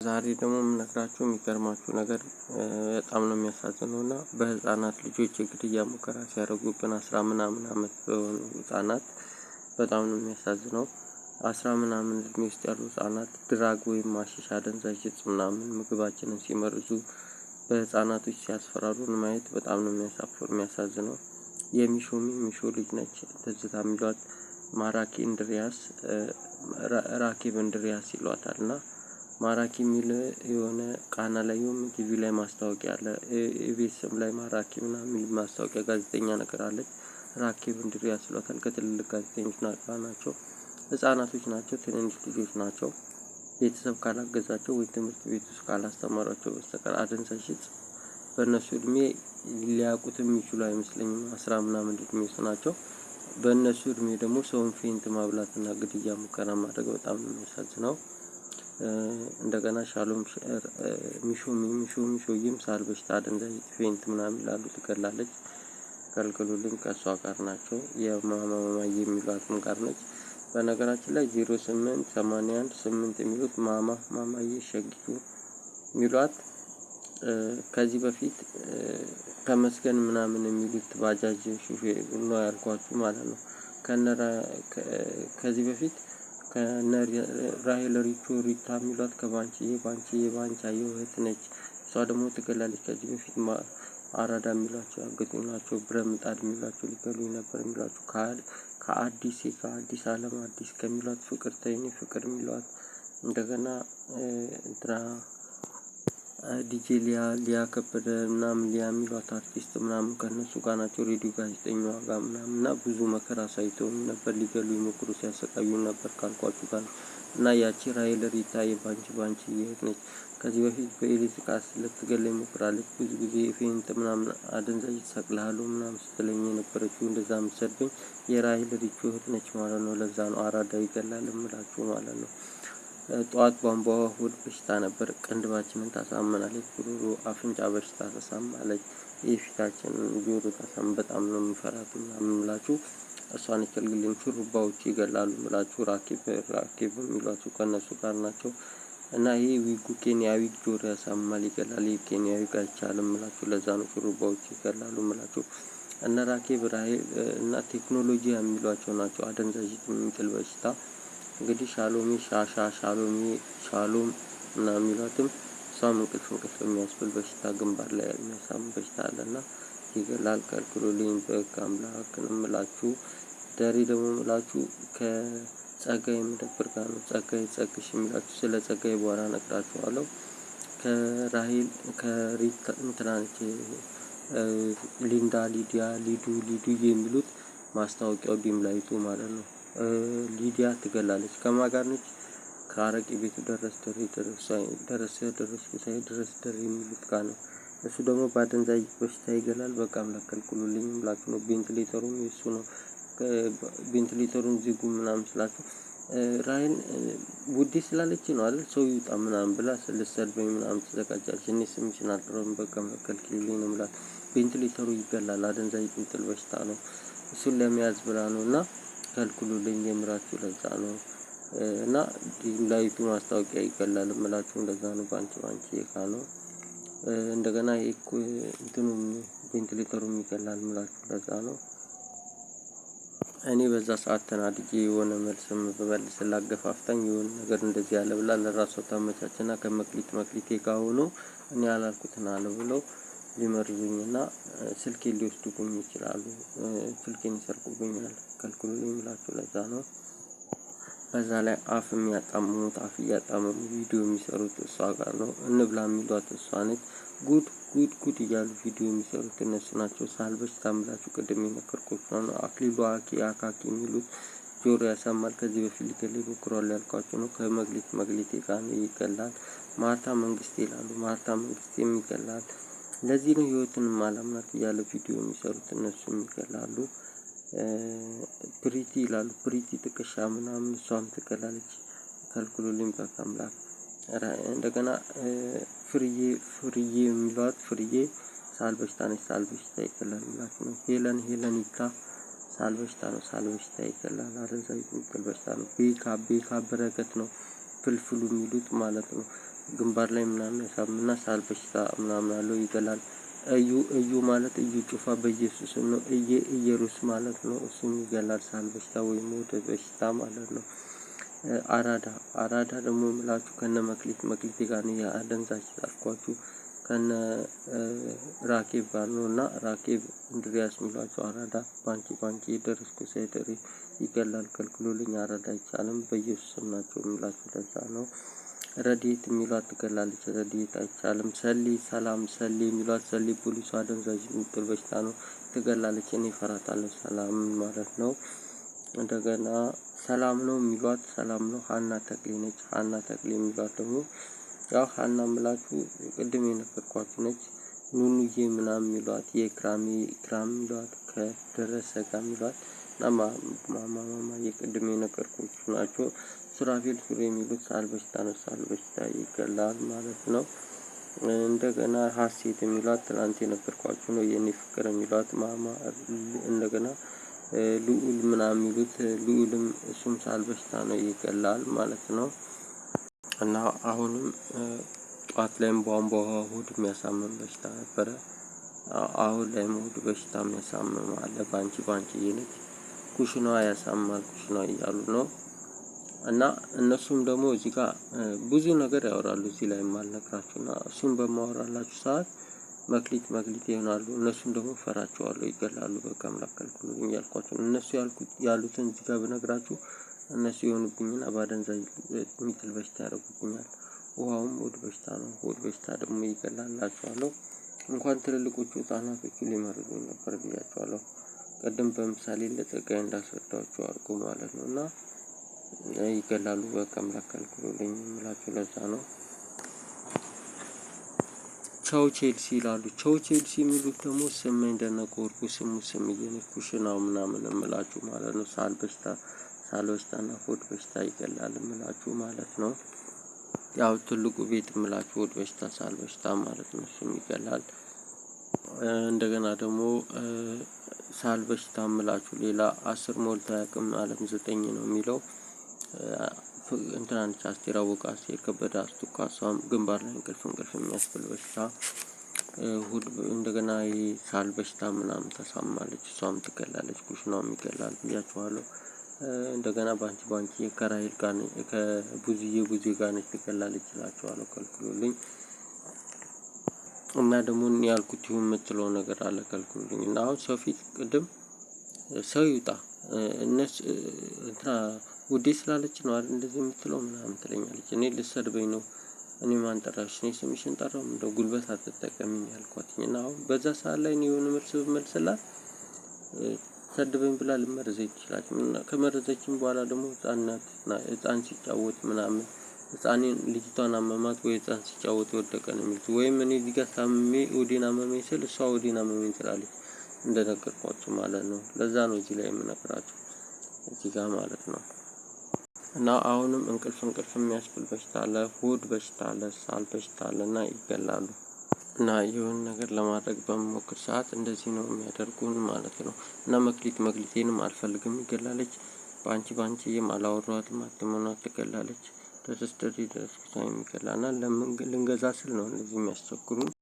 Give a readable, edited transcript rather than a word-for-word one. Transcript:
ዛሬ ደግሞ የምነግራችሁ የሚገርማችሁ ነገር በጣም ነው የሚያሳዝነውና በህፃናት ልጆች የግድያ ሙከራ ሲያደርጉብን 10 ምናምን አመት በሆኑ ህፃናት በጣም ነው የሚያሳዝነው። 10 ምናምን እድሜ ውስጥ ያሉ ህፃናት ድራግ ወይም ማሽሻ አደንዛዥ እጽ ምናምን ምግባችንን ሲመርዙ በህፃናቶች ሲያስፈራሩን ማየት በጣም ነው የሚያሳዝነው። የሚሾ ልጅ ነች ትዝታ የሚሏት ማራኪ እንድሪያስ ራኬብ እንድሪያስ ይሏታልና ማራኪ የሚል የሆነ ቃና ላይ ቲቪ ላይ ማስታወቂያ አለ። ኢቢኤስም ላይ ማራኪ ምናምን የሚል ማስታወቂያ ጋዜጠኛ ነገር አለች። ራኬብ እንድሪያስ ይሏታል። ከትልልቅ ጋዜጠኞች ናቸው። ህፃናቶች ናቸው፣ ትንንሽ ልጆች ናቸው። ቤተሰብ ካላገዛቸው ወይ ትምህርት ቤት ውስጥ ካላስተማሯቸው በስተቀር አደንዛዥ እጽ በእነሱ እድሜ ሊያውቁት የሚችሉ አይመስለኝም። 10 ምናምን እድሜ ውስጥ ናቸው። በእነሱ እድሜ ደግሞ ሰውን ፌንት ማብላትና ግድያ ሙከራ ማድረግ በጣም ነው የሚያሳዝነው። እንደገና ሻሎም ሚሾም ሳል በሽታ አደንዛዥ ፌንት ምናምን ይላሉ፣ ትገላለች። ከልክሉልኝ ከእሷ ጋር ናቸው። የማማዬ የሚሏትም ጋር ነች። በነገራችን ላይ 0881 የሚሉት ማማዬ ሸጊቱ የሚሏት ከዚህ በፊት ተመስገን ምናምን የሚሉት ባጃጅ ሹፌር ነው ያልኳችሁ ማለት ነው። ከዚህ በፊት ራሄል ሪታ የሚሏት ባንቻየሁ እህት ነች። እሷ ደግሞ ትገላለች። ከዚህ በፊት አራዳ የሚሏቸው ያገቱኝ ናቸው። ብረምጣድ የሚሏቸው ሊገሉኝ ነበር የሚሏቸው ከአዲስ አለም አዲስ ከሚሏት ፍቅር ተይኔ ፍቅር የሚሏት እንደገና ዲጄ ሊያ ከበደ ምናምን ሊያ የሚሏት አርቲስት ምናምን ከእነሱ ጋር ናቸው። ሬዲዮ ጋዜጠኛዋ ጋር ምናምን እና ብዙ መከራ ሳይተውኝ ነበር። ሊገሉ ይሞክሩ ሲያሰቃዩን ነበር ካልኳችሁ ጋር እና ያቺ ራሄል ሪታ የባንቺ እህት ነች። ከዚህ በፊት በኤሌክትሪክ ልትገለኝ ሞክራለች። ብዙ ጊዜ ፌንት ምናምን አደንዛዥ እሰቅልሃለሁ ምናምን ስትለኝ የነበረችው እንደዛ የምትሰድበኝ የራሄል ሪታ እህት ነች ማለት ነው። ለዛ ነው አራዳ ይገላል የምላችሁ ማለት ነው። ጠዋት ቧንቧ ሆድ በሽታ ነበር። ቅንድባችንን ታሳምናለች። ጉሮሮ አፍንጫ በሽታ ተሳማለች። የፊታችንን ጆሮ ታሳም በጣም ነው የሚፈራት ምናምን የምላችሁ እሷን ይከልግልኝ። ሹሩባዎች ይገላሉ የምላችሁ ራኬብ የሚሏቸው ከእነሱ ጋር ናቸው። እና ይሄ ዊጉ ኬንያዊ ጆሮ ያሳምማል፣ ይገላል። ይሄ ኬንያዊ ጋር አይቻልም የምላችሁ ለዛ ነው ሹሩባዎች ይገላሉ የምላችሁ። እነ ራኬብ እና ቴክኖሎጂ የሚሏቸው ናቸው አደንዛዥ የሚጥል በሽታ። እንግዲህ ሻሎም ምናምን የሚሏትም እሷም እንቅልፍ የሚያስብል በሽታ ግንባር ላይ የሚያሳም በሽታ አለና ይገላል። ከልክሉልኝ በህግ አምላክ ነው የምላችሁ። ዛሬ ደግሞ የምላችሁ ከጸጋዬ መደብር ጋር ነው። ጸግሽ የሚላችሁ ስለ ጸጋዬ በኋላ እነግራችኋለሁ። ከራሄል ከሪታ እንትናነች ሊንዳ ሊዱ የሚሉት ማስታወቂያው ዲም ላይቱ ማለት ነው። ሊዲያ ትገላለች። ከማን ጋር ነች? ከአረቄ ቤቱ ድረስ የሚሉት ጋር ነው። እሱ ደግሞ ባደንዛዥ በሽታ ይገላል። በቃ አምላክ ከልክሉልኝ ብላችሁ ነው። ቬንቲሌተሩም የሱ ነው። ቬንቲሌተሩን ዚጉ ምናምን ስላችሁ ራይን ውዴ ስላለች ነው አይደል? ሰው ይውጣ ምናምን ብላ ልትሰድበኝ ምናምን ትዘጋጃለች። እኔ ስምሽን አልጠራም በቃ አምላክ ከልክሉልኝ ነው የምላት። ቬንቲሌተሩ ይገላል። አደንዛዥ የሚጥል በሽታ ነው። እሱን ለመያዝ ብላ ነው እና ከልክሉልኝ የምራችሁ ለዛ ነው። እና ላይቱ ማስታወቂያ ይገላል የምላችሁ እንደዛ ነው። ባንቺ ነው። እንደገና እንትኑም ቬንቲሌተሩም ይገላል የምላችሁ ለዛ ነው። እኔ በዛ ሰዓት ተናድጄ የሆነ መልስም በመልስ ላገፋፍታኝ የሆነ ነገር እንደዚህ ያለ ብላ ለራሷ ታመቻችና ከመክሊቴ ጋር ሆኖ እኔ ያላልኩትን አለ ብለው ሊመርዙኝና ስልኬን ሊወስዱብኝ ይችላሉ። ስልኬን ይሰርቁብኛል። ከልክሉልኝ ብላችሁ ለዛ ነው። በዛ ላይ አፍ የሚያጣምሙት አፍ እያጣመሙ ቪዲዮ የሚሰሩት እሷ ጋር ነው። እንብላ የሚሏት እሷ ነች። ጉድ እያሉ ቪዲዮ የሚሰሩት እነሱ ናቸው። ሳል በሽታ የምላችሁ ቅድም የነገርኳችሁ ነው። አክሊሉ አካኪ የሚሉት ጆሮ ያሳማል። ከዚህ በፊት ሊገለኝ ሞክሯል ያልኳችሁ ነው። ከመግሊቴ ጋር ይገላል። ማርታ መንግስቴ ይላሉ። ማርታ መንግስቴም ይገላል። ለዚህ ነው ህይወትን ማላምናት እያለ ቪዲዮ የሚሰሩት እነሱም ይገላሉ። ፕሪቲ ይላሉ። ፕሪቲ ጥቅሻ ምናምን እሷም ትገላለች። ከልክሉልኝ በቃ አምላክ። እንደገና ፍርዬ የሚሏት ፍርዬ ሳል በሽታ ነች። ሳል በሽታ ይገላል ማለት ነው። ሄለኒታ ሳል በሽታ ነው። ሳል በሽታ ይገላል። አደንዛዥ የሚጥል በሽታ ነው። ቤካ በረከት ነው። ፍልፍሉ የሚሉት ማለት ነው። ግንባር ላይ ምናምን ያሳምና ሳል በሽታ ምናምን አለው ይገላል። እዩ ማለት እዩ ጩፋ በኢየሱስ ነው። ኢየሩስ ማለት ነው። እሱም ይገላል ሳል በሽታ ወይም ሆድ በሽታ ማለት ነው። አራዳ ደግሞ ምላችሁ ከነ መክሊት ጋር ነው። የአደንዛዥ አልኳችሁ ከነ ራኬብ ጋር ነው። እና ራኬብ እንድሪያስ የሚሏቸው አራዳ ባንቺ ደረስኩ ሳይደሪ ይገላል ከልክሎልኝ አራዳ አይቻልም በኢየሱስ ስም ናቸው የሚላችሁ ለዛ ነው። ረድኤት የሚሏት ትገላለች ረድኤት አይቻልም። ሰላም የሚሏት ሰሊ ፖሊሷ አደንዛዥ የሚጥል በሽታ ነው ትገላለች። እኔ እፈራታለሁ ሰላም ማለት ነው። እንደገና ሰላም ነው የሚሏት ሰላም ነው ሀና ተክሌ ነች። ሀና ተክሌ የሚሏት ደግሞ ያው ሀና ምላችሁ ቅድም የነገርኳችሁ ነች። ኑኑዬ ምናምን የሚሏት የክራም የሚሏት ከደረሰ ጋር የሚሏት እና ማማ የቅድም የነገርኳችሁ ናቸው። ሱራፌል ሱሪ የሚሉት ሳል በሽታ ነው። ሳል በሽታ ይገላል ማለት ነው። እንደገና ሀሴት የሚሏት ትናንት የነገርኳችሁ ነው። የኔ ፍቅር የሚሏት ማማ እንደገና ልዑል ምናምን የሚሉት ልዑልም እሱም ሳል በሽታ ነው ይገላል ማለት ነው። እና አሁንም ጧት ላይም ቧንቧ ሆድ የሚያሳምም በሽታ ነበረ። አሁን ላይም ሆድ በሽታ የሚያሳምም አለ። ባንቺ እየነች ኩሽናዋ ያሳምማል ኩሽናዋ እያሉ ነው። እና እነሱም ደግሞ እዚህ ጋር ብዙ ነገር ያወራሉ። እዚህ ላይ የማልነግራችሁ እና እሱን በማወራላችሁ ሰዓት መክሊት ይሆናሉ። እነሱን ደግሞ ፈራቸዋለሁ ይገላሉ። በቃ አምላከልኩልኝ ያልኳቸው እነሱ ያሉትን እዚህ ጋር ብነግራችሁ እነሱ የሆኑብኝና ባደንዛዥ የሚጥል በሽታ ያደርጉብኛል። ውሃውም ሆድ በሽታ ነው። ሆድ በሽታ ደግሞ ይገላላችኋለሁ። እንኳን ትልልቆቹ ህጻናቶቹ ሊመርዙኝ ነበር ብያቸዋለሁ። ቀደም በምሳሌ ለጸጋዬ እንዳስረዳኋቸው አድርጎ ማለት ነው። እና ይገላሉ። በቃ አምላከልኩልኝ የምላችሁ ለዛ ነው። ቻው ቼልሲ ይላሉ። ቻው ቼልሲ የሚሉት ደግሞ ስመኝ ደነቀ ወርቁ ስም እየነች ኩሽናው ምናምን እምላችሁ ማለት ነው። ሳል በሽታና ሆድ በሽታ ይገላል እምላችሁ ማለት ነው። ያው ትልቁ ቤት እምላችሁ ሆድ በሽታ ሳል በሽታ ማለት ነው። እሱም ይገላል። እንደገና ደግሞ ሳል በሽታ እምላችሁ ሌላ 10 ሞልቶ አያውቅም አለም 9 ነው የሚለው እንትናንቻ አስቴር አወቀ አስቴር ከበደ አስቱካ እሷም ግንባር ላይ እንቅልፍ የሚያስብል በሽታ እንደገና ሳል በሽታ ምናምን ተሳማለች እሷም ትገላለች። ኩሽናውም ይገላል ብያችኋለሁ። እንደገና ባንቺ ከራይል ጋር ከቡዝዬ ጋር ነች ትገላለች እላችኋለሁ ከልክሎልኝ። እና ደግሞ እኔ ያልኩት ይሁን የምትለው ነገር አለ ከልክሎልኝ። እና አሁን ሰው ፊት ቅድም ሰው ይውጣ እነሱ ውዴ ስላለች ነው አይደል እንደዚህ የምትለው ምናምን ትለኛለች። እኔ ልትሰድበኝ ነው። እኔ ማን ጠራሽ? እኔ ስምሽን ጠራው እንደው ጉልበት አትጠቀሚኝ ያልኳትኝ። እና አሁን በዛ ሰዓት ላይ ነው የሆነ መልስ ብመልስላት ሰድበኝ ብላ ልመርዘኝ ትችላለች። እና ከመረዘችኝ በኋላ ደግሞ ህፃን ሲጫወት ምናምን ህፃኔን ልጅቷን አመማት ወይ ህፃን ሲጫወት ወደቀ ነው የሚሉት። ወይም እኔ እዚህ ጋር ታምሜ ኦዲን አመመኝ ስል እሷ ኦዲን አመመኝ ትላለች እንደነገርኳችሁ ማለት ነው። ለዛ ነው እዚህ ላይ የምነግራችሁ እዚህ ጋር ማለት ነው። እና አሁንም እንቅልፍ የሚያስብል በሽታ አለ። ሆድ በሽታ አለ። ሳል በሽታ አለ እና ይገላሉ። እና የሆነ ነገር ለማድረግ በመሞክር ሰዓት እንደዚህ ነው የሚያደርጉን ማለት ነው። እና መክሊቴንም አልፈልግም ይገላለች። ባንቺዬም አላወራኋትም አትመኗት ትገላለች። ድረስ ሳይም ይገላልና ለምን ልንገዛ ስል ነው እንደዚህ የሚያስቸግሩን።